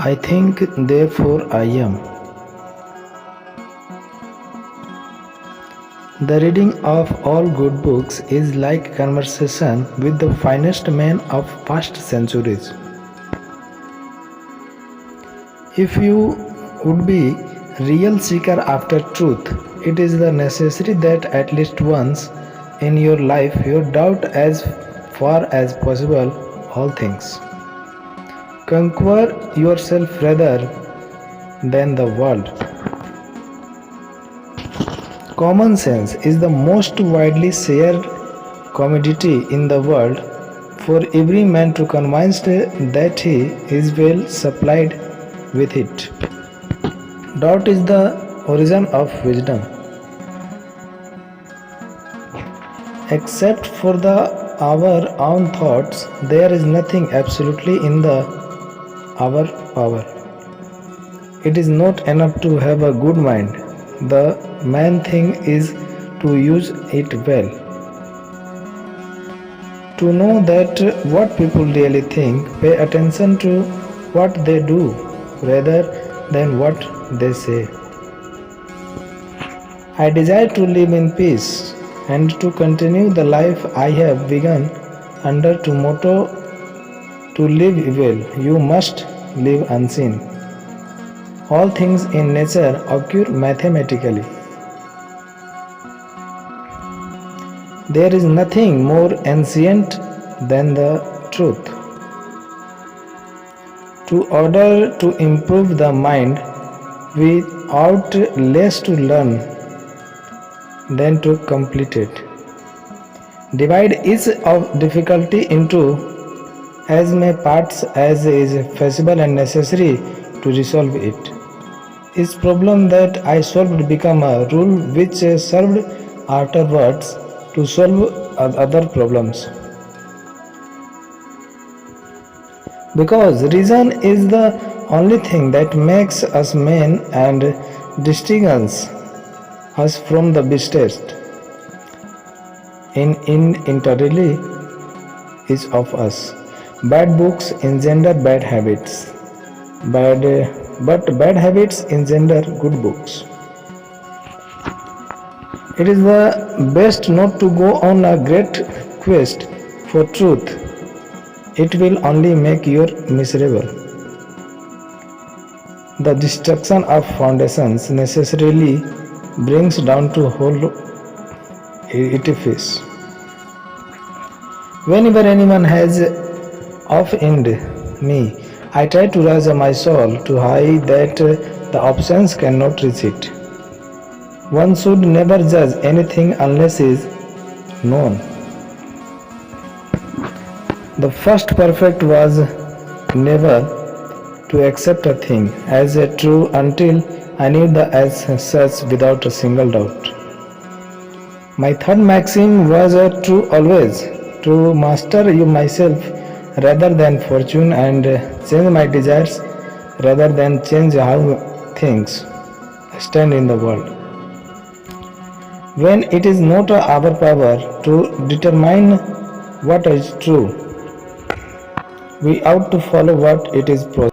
I think, therefore I am. The reading of all good books is like conversation with the finest men of past centuries. If you would be real seeker after truth, it is the necessary that at least once in your life you doubt as far as possible all things. Conquer yourself rather than the world. Common sense is the most widely shared commodity in the world for every man to convinced that he is well supplied with it. Doubt is the origin of wisdom. Except for our own thoughts, there is nothing absolutely in our power. It is not enough to have a good mind. The main thing is to use it well. To know that what people really think, pay attention to what they do rather than what they say. I desire to live in peace and to continue the life I have begun under the motto to live well, you must live unseen. All things in nature occur mathematically. There is nothing more ancient than the truth. To order to improve the mind, without less to learn than to complete it. Divide each of difficulty into as many parts as is feasible and necessary to resolve it. Each problem that I solved became a rule which served afterwards to solve other problems. Because reason is the only thing that makes us men and distinguishes us from the beasts. Entirely each of us. Bad books engender bad habits, but bad habits engender good books. It is the best not to go on a great quest for truth. It will only make you miserable. The destruction of foundations necessarily brings down to whole edifice. Whenever anyone has offended me, I try to raise my soul to high that the options cannot reach it. One should never judge anything unless it is known. The first perfect was never to accept a thing as true until I knew the as such without a single doubt. My third maxim was true always, to master you myself rather than fortune and change my desires rather than change how things stand in the world. When it is not our power to determine what is true, we ought to follow what it is